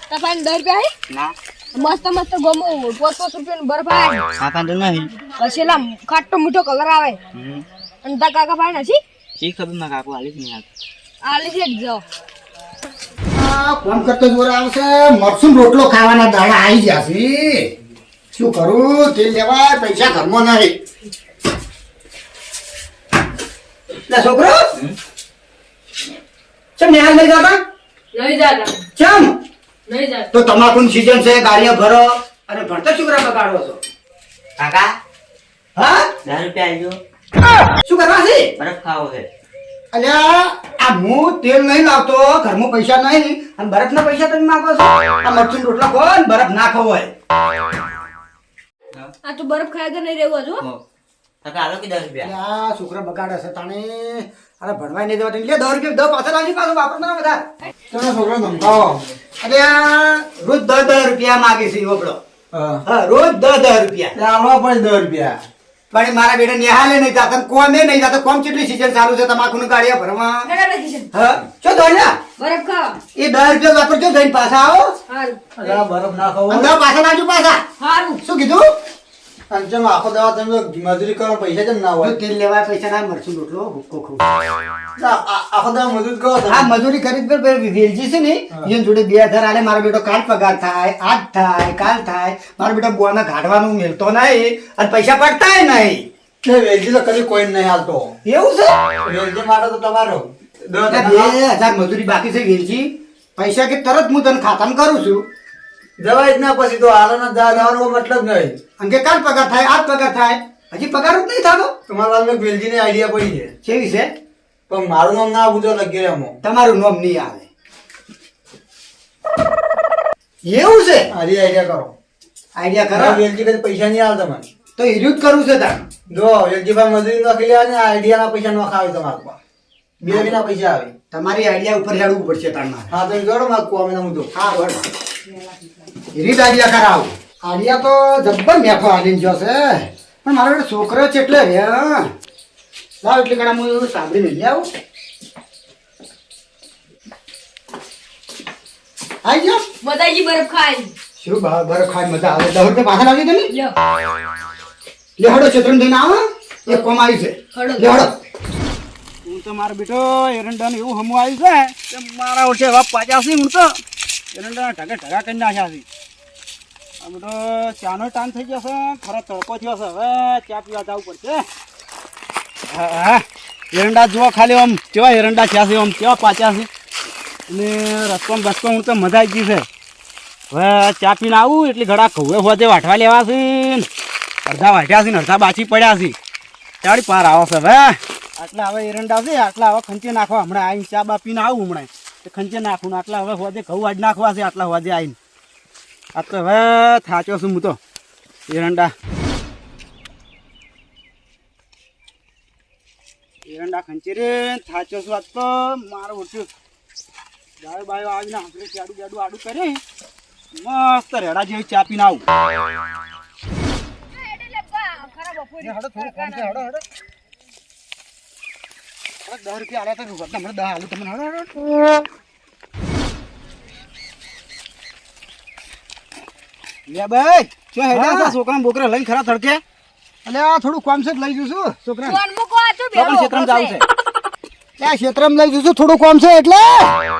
તપાઈ 10 રૂપિયા ના મસ્ત મસ્ત ગમો 500 રૂપિયાનો બરફ આવે કાકા તો નહીં પછી એલા ખાટો મીઠો કલર આવે અને તા કાકા ભાઈ નથી શી ખબર ના કાકુ આલી જ નહીં આલી છે જાઓ ફોન કરતો જોર આવશે મરસું રોટલો ખાવાના દાડા આવી ગયા છે શું કરું તેલ લેવાય પૈસા ઘરમાં નહીં લે છોકરો ચમ નિહાલ નહીં જાતા નહીં જાતા ચમ નહીં જાતા તો તમાકુની સીઝન છે ગાડીઓ ભરો અને ભણતો છોકરા બગાડો છો કાકા હા 10 રૂપિયા આલજો શું કરવા છે બરફ ખાવો છે અલ્યા આ હું તેલ નહીં લાવતો ઘરમાં પૈસા નહીં અને બરફના પૈસા તમે માંગો છો આ મરચું રોટલા ખો ને બરફ ના ખવાય આ તો બરફ ખાય કે નહીં રહેવું હજુ કાકા આલો કે 10 રૂપિયા આ છોકરા બગાડે છે તાણે અરે ભણવાય નહીં દેવા લે 10 રૂપિયા 10 પાછળ આવશે પાછું વાપરતા ના બધા તમે છોકરા ધમકાવો અરે રોજ 10 રૂપિયા માંગે છે ઓપડો હા રોજ 10 રૂપિયા આલવા પડે 10 રૂપિયા પણ મારા બેટા નિહાલે નહીં જાતા કોમે નહીં જાતા કોમ કેટલી સીઝન ચાલુ છે તમાકુની ગાડીઓ ભરવા હા શું દોડ્યા બરફ ખાવા એ 10 રૂપિયા વાપરજો જઈને પાછા આવો હારું અલા બરફ ના ખાવો અંદર પાછા આવજો પાછા હારું શું કીધું અંચમ આખો દવા તમે મજૂરી કરો પૈસા કેમ ના હોય તેલ લેવા પૈસા ના મરચું રોટલો હુક્કો ખો આખો દવા મજૂરી કરો આ મજૂરી કરી વેલજી છે ને એની જોડે 2000 આલે મારો બેટો કાલ પગાર થાય આજ થાય કાલ થાય મારો બેટો બોના ઘાટવાનું મેલતો નહીં અને પૈસા પડતાય નહીં વેલજી તો કદી કોઈ નહીં હાલતો એવું છે વેલજી માટે તો તમારો 2000 મજૂરી બાકી છે વેલજી પૈસા કે તરત હું તને ખાતામાં કરું છું જવાય જ ના પછી તો હાલો ના જવાનો મતલબ નહીં અંકે કાલ પગાર થાય આજ પગાર થાય હજી પગાર જ નહીં થતો તમારા વાળને વેલજી ની આઈડિયા પડી છે કેવી છે પણ મારું નામ ના પૂછો લખી રહ્યો તમારું નામ નહીં આવે એવું છે આરી આઈડિયા કરો આઈડિયા કરો વેલજી કદી પૈસા નહીં હાલ તમને તો હિર્યું જ કરવું છે તાર જો વેલજી ભાઈ મજૂરી નાખી લે ને આઈડિયા ના પૈસા ના ખાવે તમારા પાસે બે વિના પૈસા આવે તમારી આઈડિયા ઉપર હેડવું પડશે તારના હા તો જોડો માર કોમે ના મુદ્દો હા બરાબર હિરી આઈડિયા કરાવ આઈડિયા તો જબ્બર મેફો આલીને જો છે પણ મારો બેટો છોકરો છે એટલે રે લાવ એટલે ઘણા હું એવું સાંભળીને લઈ આવું આઈ ગયો બધાજી બરફ ખાય શું બરફ ખાઈ મજા આવે 10 રૂપિયા પાછા લાવી દે ને લ્યો લે હડો ક્ષેત્રમાં જઈને આવો એક કોમ આવી છે હડો. લે હડો હું તો મારો બેટો એરંડાને એવું હમું આવ્યું છે કે મારા ઓછે એવા પાછા છે હું તો એરંડા ઢગા કરી નાખ્યા છે આ બેટો ચાનો ટાઈમ થઈ ગયો છે ખરો તડકો થયો છે હવે ચા પીવા જવું પડશે હા એરંડા જુઓ ખાલી આમ કેવા એરંડા થયા છે આમ કેવા પાછા છે અને રસકોમ બસકોમ હું તો મજા આવી ગઈ છે હવે ચા પીને આવું એટલે ઘડા ઘઉં હોતે વાટવા લેવા છે ને અડધા વાટ્યા છે ને અડધા બાચી પડ્યા છે ચાડી પાર આવો છે હવે આટલા હવે એરંડા છે આટલા હવે ખંચે નાખવા હમણાં આવીને ચા બા પીને આવું હમણાં તે ખંચે નાખું ને આટલા હવે હોજે ઘઉં વાડ નાખવા છે આટલા હોજે આવીને આ તો હવે થાચ્યો છું હું તો એરંડા ખંચે રે થાચ્યો છું આજ તો મારું ઉઠ્યું ગાયો બાયો આવીને આપણે ચાડું જાડું આડું કરે મસ્ત રેડા જેવી ચા પીને આવું હડો થોડું કોમ છે હડો હડો 10 રૂપિયા આલ્યા તો તમને 10 આલું તમને હડો હડો લે ભાઈ શું હેડા છે છોકરા બોકરા લઈને ખરા તડકે એટલે આ થોડું કોમ છે લઈ જઉં છું છોકરા ફોન મૂકો આ તો છોકરા ક્ષેત્રમાં જાવ છે ત્યાં ક્ષેત્રમાં લઈ જશું થોડું કોમ છે એટલે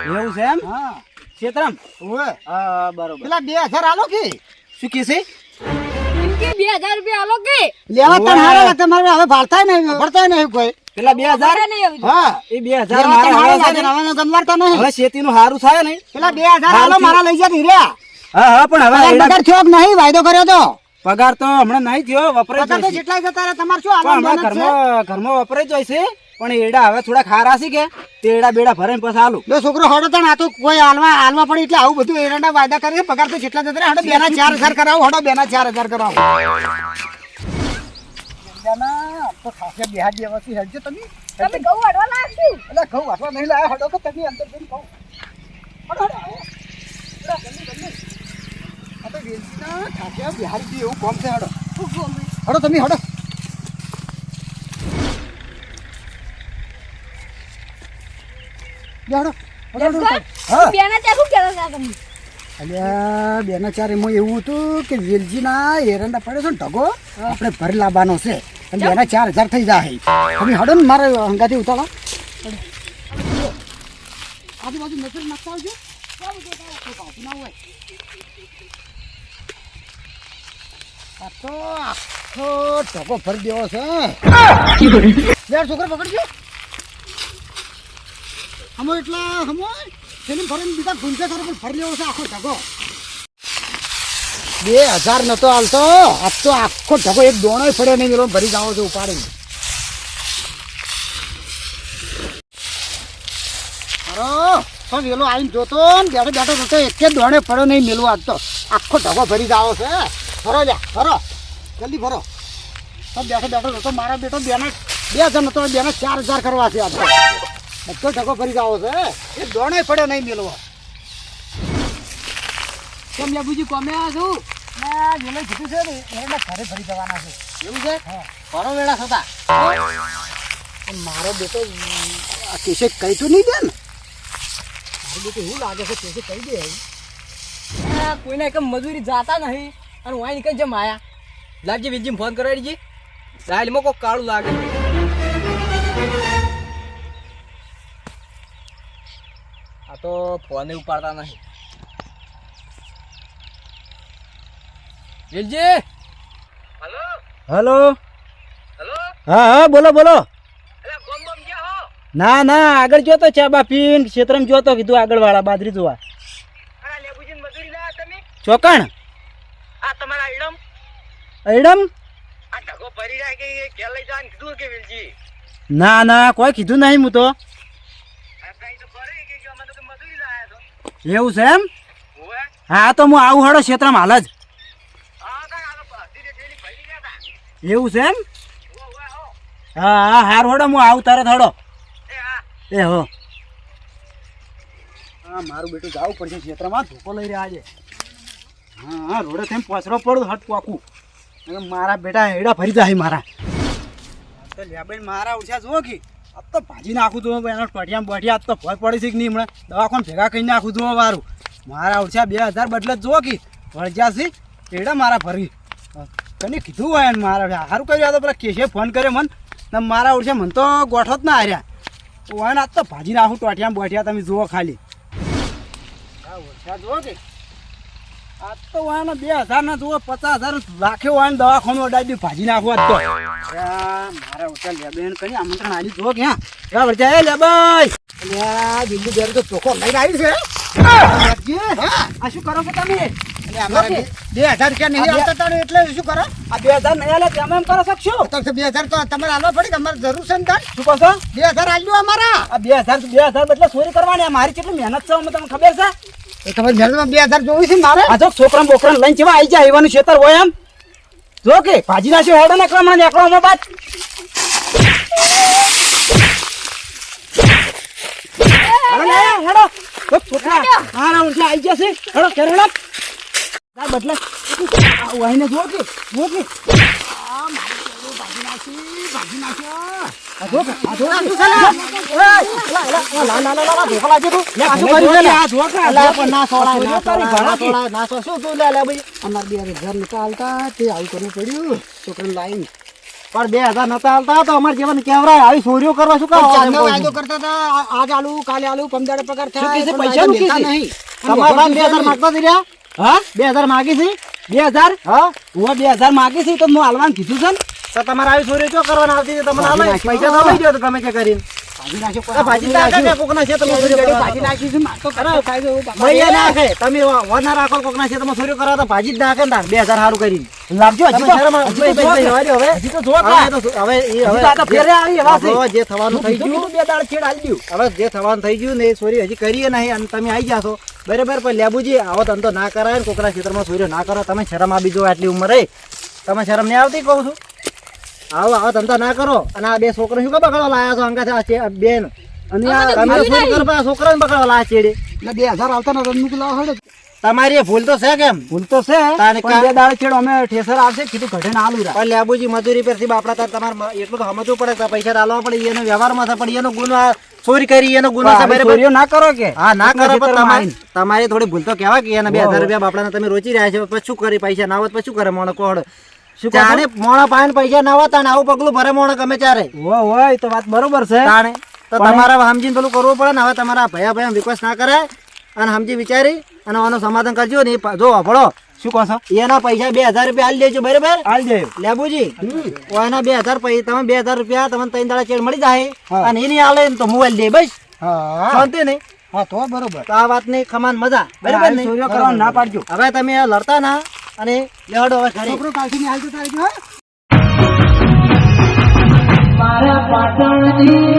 એવું છે એમ હા ક્ષેત્રમાં ઓવે હા બરોબર પેલા 2000 આલો કે શું કે છે એમ કે 2000 રૂપિયા આલો કે લેવા તને હારા લાગે મારે હવે ભાળતાય નહીં ભરતાય નહીં કોઈ પેલા 2000 નહીં આવી હા એ 2000 લેવા તને મારા હારા હારા છે લાગે ને. હવે ગમવારતા નહીં હવે શેતીનું હારું થાય ને પેલા 2000 આલો મારા લઈ જા હીર્યા હા હા પણ હવે પગાર એડા બગાર થયો કે નહીં વાયદો કર્યો તો પગાર તો હમણાં નહીં થયો વપરાય પગાર તો જાય છે. જેટલા જતા રહે તમારે શું પણ આલવાનું હમણાં મહેનત છે? ઘરમાં વપરાય જાય છે પણ એડા હવે થોડા ખારા છે કે તે એડા બેડા ભરાઈને પછી આલું જો છોકરો હડો તણ આ તો કોઈ હાલવા પડે એટલે આવું બધું એરંડા વાયદા કરે પગાર તો જેટલા જતા રહે હડો 2 ના 4000 કરાવો હડો 2 ના 4000 કરાવો તો ખાસે બિહાર જેવાથી હેડજો તમે તમે ઘઉં વાળવા લાગશું એટલે ઘઉં વાટવા નહીં લાયા હડો તો તમે અંદર જઈને કહો હડો હડો આવો. આ તો વેલજીના ખાસે બિહાર થી એવું કોમ છે હડો હડો તમે હડો હડો હડો હડો હા બેના ત્યાં શું કહેતા હતા તમે અલ્યા બેના ચાર એમાં એવું હતું કે વેલજીના એરંડા પડે છે ને ઢગો આપણે ભરી લાવવાનો છે અને બેના 4000 થઈ જાય તમે હડો ને મારે હંગાથી ઉતારો આજુબાજુ નજર નાખતા આવજો ના હોય આ તો આખો ઢગો ભરી દેવો છે યાર છોકરા પકડજો હમો એટલા હમો તેની ફરીને બીજા ગુંજા કરે પણ ફરી લેવો છે આખો ઢગો 2000 નતો હાલતો આ તો આખો ઢગો એક દોણો પડ્યો નહીં મેલો ભરી જાવ છો ઉપાડીને અરે તો વેલો આવીને જોતો ને બેઠો બેઠો જોતો એક જ દોણે પડ્યો નહીં મેલું આજ તો આખો ઢગો ભરી જાવ છે ફરો લ્યા ફરો જલ્દી ફરો તો બેઠો બેઠો જોતો મારા બેટો બેના 2000 નતો બેના 4000 કરવા છે આજ તો બધો ઢગો ભરી જાવ છે એક દોણે પડ્યો નહીં મેલો કેમ લેબુજી કોમે આ છું ના જેને કીધું છે ને એના ઘરે ફરી જવાના છે એવું છે હા ફરો વેળા થતા મારો બેટો આ કેસે કહી તો નહીં દે ને મારો બેટો એવું લાગે છે કેસે કહી દે કોઈને એક મજૂરી જાતા નહીં અને વાય નીકળી જમ આયા લાગજી વિલજી ફોન કરાવી દીજી સાઈડમાં કોઈ કાળું લાગે આ તો ફોન ઉપાડતા નહીં વિલજી હેલો હા હા બોલો બોલો ના ના આગળ જોતો ચા બા પીન ક્ષેત્રમાં જોતો કીધું આગળ વાળા બાજરી જોવા ચોકણ એડમ ના ના કોઈ કીધું નહીં હું તો એવું છે એમ હા તો હું આવું હડો ક્ષેત્રમાં હાલ જ એવું છે એમ હા હા હાર હડો હું આવું તરત હડો એ હો હા મારું બેટું જવું પડશે ક્ષેત્રમાં ધોકો લઈ રહ્યા છે હા હા રોડે થઈને પછરો પડું હટ પાકું મારા બેટા એડા ફરી જાય મારા તો લેબેન મારા ઉછા જુઓ કે આ તો ભાજી નાખું તું એના પટિયામાં બઢિયા તો ભય પડે છે કે નહીં હમણાં દવાખાને ભેગા કરી નાખું તું મારું મારા ઉછા 2000 બદલે જ જુઓ કે વળજ્યા છે એડા મારા ફરી તને કીધું હોય ને મારા સારું કર્યું તો પેલા કેશે ફોન કર્યો મન ને મારા ઉછા મને તો ગોઠો જ ના હાર્યા હોય ને આ તો ભાજી નાખું ટોટિયામાં બઢિયા તમે જુઓ ખાલી હા ઓછા જુઓ કે આ તો વાને 2000 ના જુઓ 50,000 લાખે વાને દવાખાનું અડાડી ભાજી નાખવા તો મારા ઉઠા લેબેન કરી આમંત્રણ આલી જુઓ કે હા વળજા એ લેબાઈ અલ્યા દિલ્હી બેર તો ચોખો લઈને આવી છે આ શું કરો છો તમે અમારે 2000 રૂપિયા નહીં આવતા તને એટલે શું કરો આ 2000 નહીં આલે તમે એમ કરો શકશો તો 2000 તો તમારે આલવા પડે કે અમારે જરૂર છે ને તાર શું કહો છો 2000 આલ્યો અમારા આ 2000 એટલે ચોરી કરવાની મારી કેટલી મહેનત છે તમને ખબર છે તમારી મહેનતમાં 2000 જોવી છે મારે આ જો છોકરા બોકરા લઈને જેવા આવી જાય એવાનું ખેતર હોય એમ જો કે ભાજી નાખ્યો હેડો ને ક્રમ ને એકલો અમે બાદ હેડો છોકરા હારા ઉઠે આવી જશે હેડો કેરડા ના બદલે વાહીને જો કે આ મારી ભાજી નાખ્યો આ જો આ જો લા ધોકા લાગે તું આ શું કરી લે આ ધોકા લા પણ ના સોળા ના સો શું તું લે ભાઈ અમાર 2000 નિકાલતા તે આવું કરવું પડ્યું છોકરાને લાઈન પણ 2000 નતા હાલતા તો અમાર જીવન કેવરાય આવી ચોરીઓ કરવા શું કામ વાયદો કરતા હતા આજ આલુ કાલે આલુ પમદાડે પગાર થાય પૈસા નું નહીં તમારા 2000 માંગતા રહ્યા હા 2000 માંગી છે 2000 હા હું 2000 માંગી છે તો હું હાલવાનું કીધું છે ને તો તમારે આવી ચોરી જો કરવાના આવતી તમને હાલે પૈસા તો લઈ ગયો તો તમે કે કરીને ભાજી નાખ્યો ભાજી નાખે કોકના છે તમે ચોરી કરો ભાજી નાખી છે માર તો કરાવ કાયદો ભૈયા નાખે તમે વના રાખો કોકના છે તમે ચોરી કરો તો ભાજી જ નાખે ને 2000 સારું કરીને લાવજો હજી તો જો હવે આ તો ફેરે આવી એવા છે જે થવાનું થઈ ગયું બે દાડ છેડ આલી દઉં હવે જે થવાનું થઈ ગયું ને એ ચોરી હજી કરીએ નહીં અને તમે આવી જાશો બરાબર પણ લેબુજી આવો ધંધો ના કરાય ને કોકના ક્ષેત્રમાં ચોરી ના કરો તમે શરમ આવી જો આટલી ઉંમરે તમે શરમ નહીં આવતી કહું છું આવો ધંધા ના કરો અને આ બે છોકરા શું બકડવા લાયા છો અંગા બેન અને તમે ચોરી કરો છોકરાને બકડવા લાયા છેડે એટલે 2000 આવતા ને રમનું લાવો હડે તમારી ભૂલ તો છે કેમ ભૂલ તો છે પણ બે દાડે છેડો અમે ઠેસર આવશે કીધું ઘટે ના આલુ પણ લેબુજી મજૂરી પરથી બાપડા તાર તમારે એટલું તો સમજવું પડે કે પૈસા આલવા પડે એનો વ્યવહારમાં છે પણ એનો ગુનો ચોરી કરી એનો ગુનો છે આવી બરાબર ચોરીઓ ના કરો કે હા ના કરો પણ ખેતરમાં તમારી થોડી ભૂલ તો કહેવાય કે એના 2000 રૂપિયા બાપડાને તમે રોચી રહ્યા છો પછી શું કરી પૈસા ના હોત પછી શું કરે મોણો કોડ શું કહો છો? જાણે મોણા પાન પૈસા ના હોત અને આવું પગલું ભરે મોણો ગમે ત્યારે હોય એ તો વાત બરોબર છે તાણે તો તમારે સમજીને પેલું કરવું પડે ને હવે તમારા ભયા વિશ્વાસ ના કરાય અને સમજી વિચારી અને આનું સમાધાન કરજો ને જો ભળો શું કહો છો એના પૈસા 2000 રૂપિયા આલી દેજો બરાબર હાલ જાય લેબુજી એના 2000 તમે 2000 રૂપિયા તમને 3 દાડા ચેડ મળી જાય હા. અને એની આલે ને તો મોબાઈલ દે બસ હા શાંતિ નહીં હા તો બરોબર તો આ વાતની ખમાન મજા બરાબર આવી ને ચોરીઓ કરવાનું ના પાડજો હવે તમે આ લડતા ના અને લેવડો હવે ખરી છોકરો કાલથી ની હાલતો તારીખ હા મારા પાટણની